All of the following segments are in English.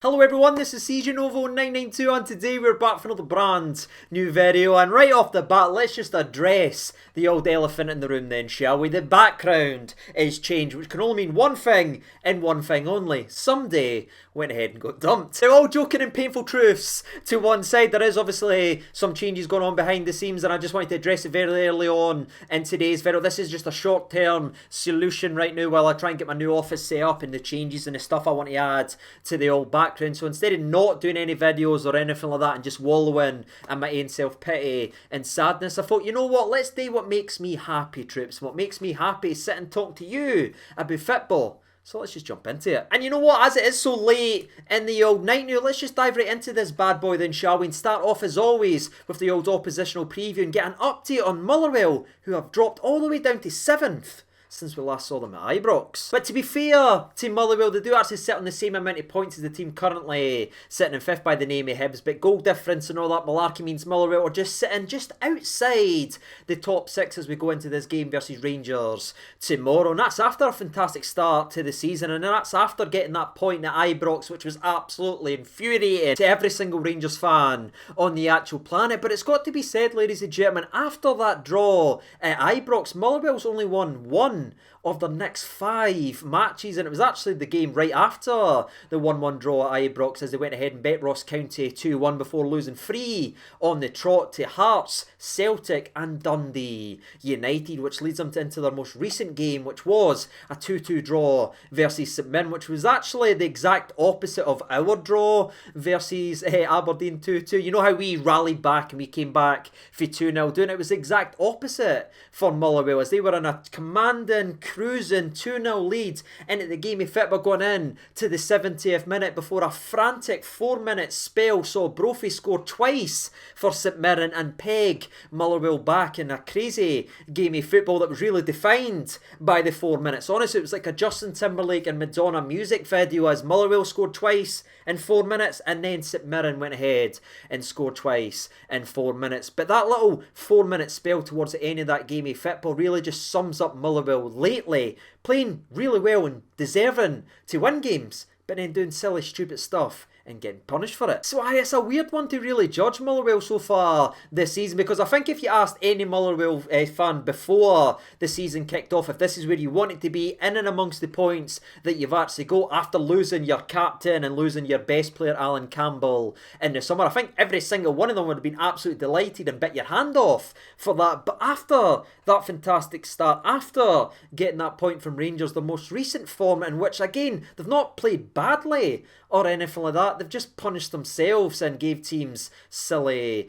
Hello everyone, this is CJNovo992 and today we're back for another brand new video, and right off the bat let's just address the old elephant in the room then, shall we? The background is changed, which can only mean one thing and one thing only. Someday went ahead and got dumped. Now, all joking and painful truths to one side, there is obviously some changes going on behind the scenes and I just wanted to address it very early on in today's video. This is just a short term solution right now while I try and get my new office set up and the changes and the stuff I want to add to the old background. So instead of not doing any videos or anything like that and just wallowing in my own self-pity and sadness, I thought, you know what, let's do what makes me happy, troops. What makes me happy is sit and talk to you about football. So let's just jump into it. And you know what, as it is so late in the old night now, let's just dive right into this bad boy then, shall we? And start off as always with the old oppositional preview and get an update on Motherwell, who have dropped all the way down to 7th since we last saw them at Ibrox. But to be fair to Motherwell, they do actually sit on the same amount of points as the team currently sitting in 5th by the name of Hibs, but goal difference and all that malarkey means Motherwell are just sitting just outside the top 6 as we go into this game versus Rangers tomorrow. And that's after a fantastic start to the season, and that's after getting that point at Ibrox, which was absolutely infuriating to every single Rangers fan on the actual planet. But it's got to be said, ladies and gentlemen, after that draw at Ibrox, Motherwell's only won one of their next 5 matches, and it was actually the game right after the 1-1 draw at Ibrox as they went ahead and bet Ross County 2-1 before losing 3 on the trot to Hearts, Celtic and Dundee United, which leads them into their most recent game, which was a 2-2 draw versus St Mirren, which was actually the exact opposite of our draw versus Aberdeen 2-2. You know how we rallied back and we came back for 2-0 doing it? It was the exact opposite for Motherwell as they were in a commanding, cruising 2-0 lead into the game of football going in to the 70th minute before a frantic 4-minute spell saw Brophy score twice for St Mirren and peg Motherwell back in a crazy game of football that was really defined by the 4 minutes. Honestly, it was like a Justin Timberlake and Madonna music video as Motherwell scored twice in 4 minutes and then St Mirren went ahead and scored twice in 4 minutes. But that little 4-minute spell towards the end of that game of football really just sums up Motherwell lately, playing really well and deserving to win games, but then doing silly stupid stuff and getting punished for it. So it's a weird one to really judge Motherwell so far this season, because I think if you asked any Motherwell fan before the season kicked off if this is where you want it to be, in and amongst the points that you've actually got after losing your captain and losing your best player Alan Campbell in the summer, I think every single one of them would have been absolutely delighted and bit your hand off for that. But after that fantastic start, after getting that point from Rangers, the most recent form in which, again, they've not played badly or anything like that, they've just punished themselves and gave teams silly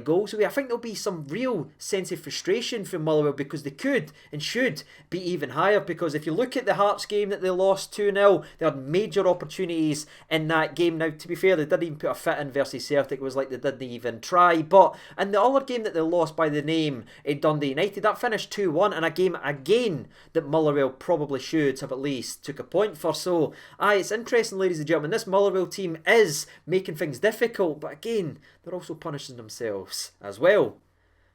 goals away. I think there'll be some real sense of frustration for Motherwell because they could and should be even higher, because if you look at the Hearts game that they lost 2-0, they had major opportunities in that game. Now, to be fair, they didn't even put a fit in versus Celtic. It was like they didn't even try. But in the other game that they lost by the name of Dundee United, that finished 2-1 in a game again that Motherwell probably should have at least took a point for. So it's interesting, ladies and gentlemen, this Motherwell team is making things difficult, but again, they're also punishing themselves as well.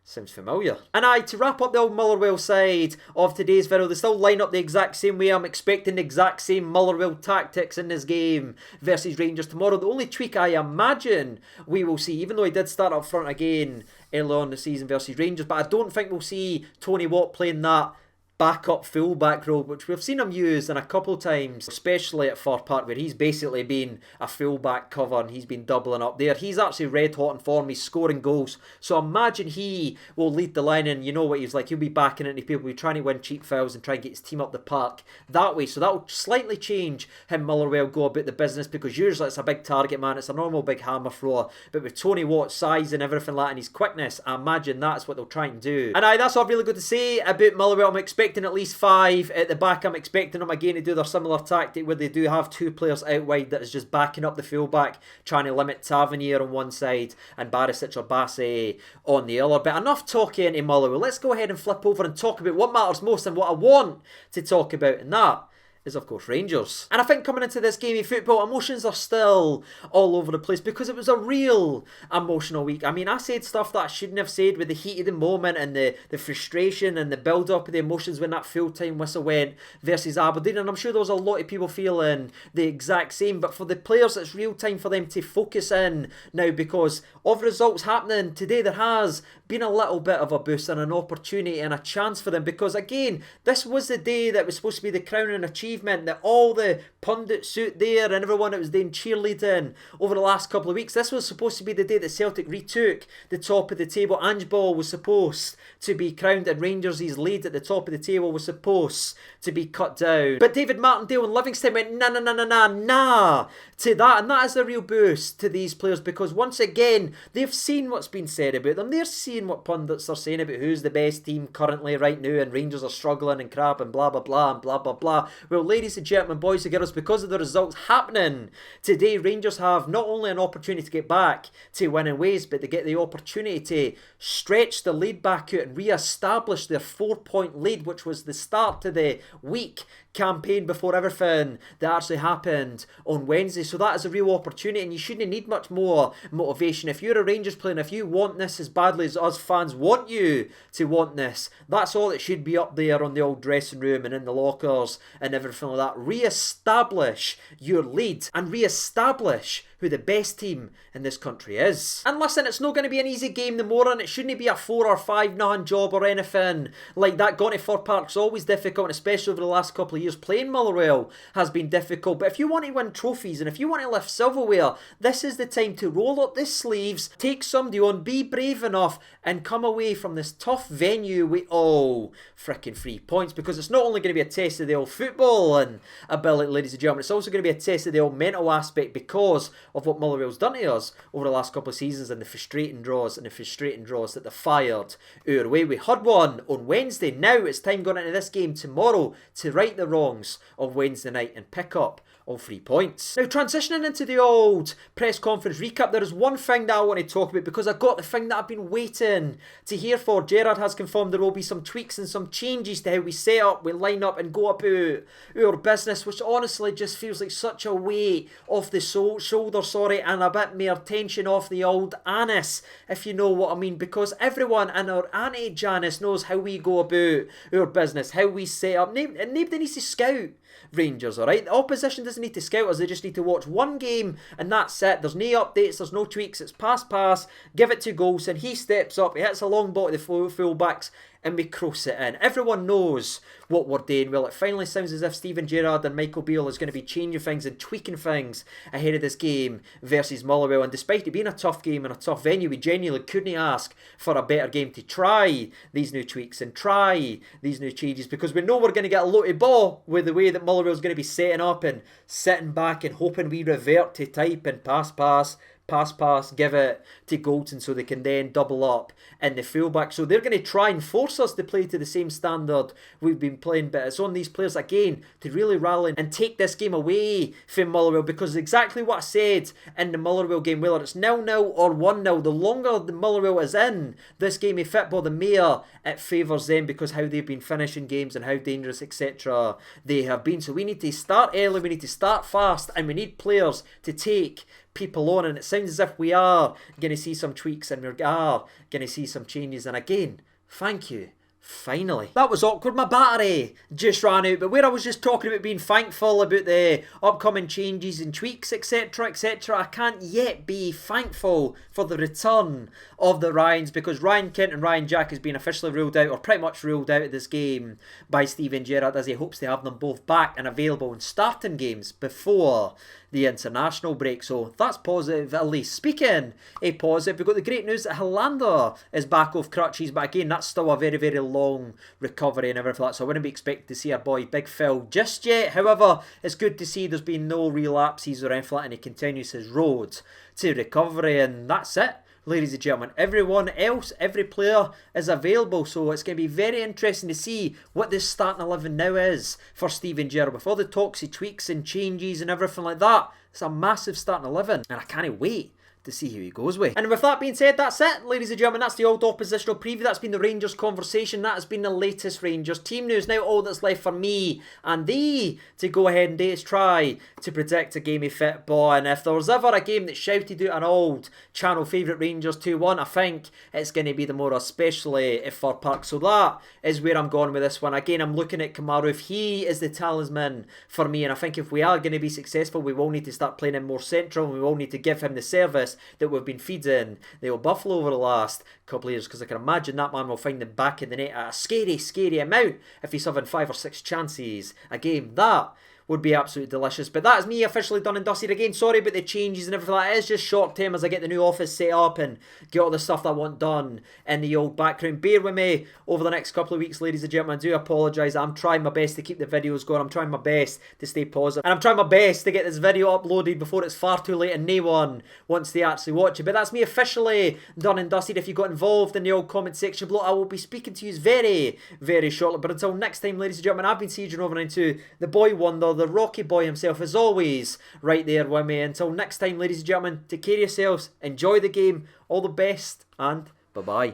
Sounds familiar. And to wrap up the old Motherwell side of today's video, they still line up the exact same way. I'm expecting the exact same Motherwell tactics in this game versus Rangers tomorrow. The only tweak I imagine we will see, even though he did start up front again early on in the season versus Rangers, but I don't think we'll see Tony Watt playing that backup fullback role, which we've seen him use in a couple of times, especially at Fir Park, where he's basically been a fullback cover and he's been doubling up there. He's actually red hot in form, he's scoring goals, so imagine he will lead the line, and you know what he's like, he'll be backing into people, he'll be trying to win cheap fouls and try and get his team up the park that way. So that will slightly change how Motherwell go about the business, because usually it's a big target man, it's a normal big hammer thrower, but with Tony Watt's size and everything like that and his quickness, I imagine that's what they'll try and do. And that's all I've really got to say about Motherwell. I'm expecting at least 5 at the back. I'm expecting them again to do their similar tactic where they do have 2 players out wide that is just backing up the fullback, trying to limit Tavernier on one side and Barisic or Bassey on the other. But enough talking into Motherwell. Let's go ahead and flip over and talk about what matters most and what I want to talk about, and that is of course Rangers. And I think coming into this game of football, emotions are still all over the place because it was a real emotional week. I mean, I said stuff that I shouldn't have said with the heat of the moment and the frustration and the build-up of the emotions when that full-time whistle went versus Aberdeen, and I'm sure there was a lot of people feeling the exact same. But for the players, it's real time for them to focus in now because of results happening today. There has been a little bit of a boost and an opportunity and a chance for them because, again, this was the day that was supposed to be the crowning achievement that all the pundits out there and everyone that was doing cheerleading over the last couple of weeks, this was supposed to be the day that Celtic retook the top of the table. Ange Ball was supposed to be crowned and Rangers' lead at the top of the table was supposed to be cut down. But David Martindale and Livingston went nah to that, and that is a real boost to these players because once again they've seen what's been said about them. They're seeing what pundits are saying about who's the best team currently right now and Rangers are struggling and crap and blah blah blah and blah blah blah. Well, ladies and gentlemen, boys and girls, because of the results happening today, Rangers have not only an opportunity to get back to winning ways, but they get the opportunity to stretch the lead back out and re-establish their 4-point lead, which was the start to the week campaign before everything that actually happened on Wednesday. So that is a real opportunity and you shouldn't need much more motivation. If you're a Rangers player and if you want this as badly as us fans want you to want this, that's all it should be up there on the old dressing room and in the lockers and everything like that. Re-establish your lead and re-establish who the best team in this country is. And listen, it's not going to be an easy game tomorrow and it shouldn't be a 4 or 5-0 job or anything like that. Going to Fir Park's always difficult, and especially over the last couple of years playing Motherwell has been difficult. But if you want to win trophies and if you want to lift silverware, this is the time to roll up the sleeves, take somebody on, be brave enough and come away from this tough venue with all freaking 3 points, because it's not only going to be a test of the old football and ability, ladies and gentlemen, it's also going to be a test of the old mental aspect because of what Motherwell's done to us over the last couple of seasons and the frustrating draws that they fired our way. We had one on Wednesday. Now it's time going into this game tomorrow to right the wrongs of Wednesday night and pick up all 3 points. Now, transitioning into the old press conference recap, there is one thing that I want to talk about because I got the thing that I've been waiting to hear for. Gerrard has confirmed there will be some tweaks and some changes to how we set up, we line up and go about our business, which honestly just feels like such a weight off the shoulder, and a bit more tension off the old anise, if you know what I mean, because everyone in our anti-Janice knows how we go about our business, how we set up. Nobody needs to scout Rangers, alright? The opposition doesn't need to scout us, they just need to watch one game and that's it. There's no updates, there's no tweaks, it's pass, give it to Golson, he steps up, he hits a long ball to the full-backs and we cross it in. Everyone knows what we're doing. Well, it finally sounds as if Steven Gerrard and Michael Beale is going to be changing things and tweaking things ahead of this game versus Motherwell. And despite it being a tough game and a tough venue, we genuinely couldn't ask for a better game to try these new tweaks and try these new changes, because we know we're going to get a loaded ball with the way that Motherwell's going to be setting up and sitting back and hoping we revert to type and pass, give it to Golson so they can then double up in the fullback. So they're going to try and force us to play to the same standard we've been playing, but it's on these players again to really rally and take this game away from Motherwell, because exactly what I said in the Motherwell game, whether it's 0-0 or 1-0, the longer the Motherwell is in this game of football, the more it favours them because how they've been finishing games and how dangerous etc. they have been. So we need to start early, we need to start fast, and we need players to take people on, and it sounds as if we are going to see some tweaks and we are going to see some changes. And again, thank you. Finally. That was awkward. My battery just ran out. But where I was just talking about being thankful about the upcoming changes and tweaks, etc., etc., I can't yet be thankful for the return of the Ryans, because Ryan Kent and Ryan Jack has been officially ruled out, or pretty much ruled out of this game by Steven Gerrard, as he hopes to have them both back and available in starting games before the international break. So that's positive, at least. Speaking of positive, we've got the great news that Hollander is back off crutches, but again, that's still a very, very long recovery and everything like that, so I wouldn't be expecting to see our boy Big Phil just yet. However, it's good to see there's been no relapses or anything like that, and he continues his road to recovery, and that's it. Ladies and gentlemen, everyone else, every player is available, so it's going to be very interesting to see what this starting 11 now is for Steven Gerrard. With all the talks of tweaks and changes and everything like that, it's a massive starting 11, and I can't wait to see who he goes with. And with that being said, that's it, ladies and gentlemen. That's the old oppositional preview. That's been the Rangers conversation. That has been the latest Rangers team news. Now all that's left for me and thee to go ahead and do is try to predict a game of football. And if there was ever a game that shouted out an old channel favourite Rangers 2-1, I think it's going to be the more especially if Fir Park. So that is where I'm going with this one. Again, I'm looking at Kamaru. If he is the talisman for me, and I think if we are going to be successful, we will need to start playing him more central, and we will need to give him the service that we've been feeding the old Buffalo over the last couple of years, because I can imagine that man will find them back in the net at a scary amount if he's having 5 or 6 chances a game. That would be absolutely delicious. But that is me officially done and dusted. Again, sorry about the changes and everything like that. It is just short term as I get the new office set up and get all the stuff that I want done in the old background. Bear with me over the next couple of weeks, ladies and gentlemen. I do apologise. I'm trying my best to keep the videos going. I'm trying my best to stay positive. And I'm trying my best to get this video uploaded before it's far too late and no one wants to actually watch it. But that's me officially done and dusted. If you got involved in the old comment section below, I will be speaking to you very shortly. But until next time, ladies and gentlemen, I've been CJ992, the boy wonder, the Rocky boy himself, is always right there with me. Until next time, ladies and gentlemen, take care of yourselves, enjoy the game, all the best, and bye-bye.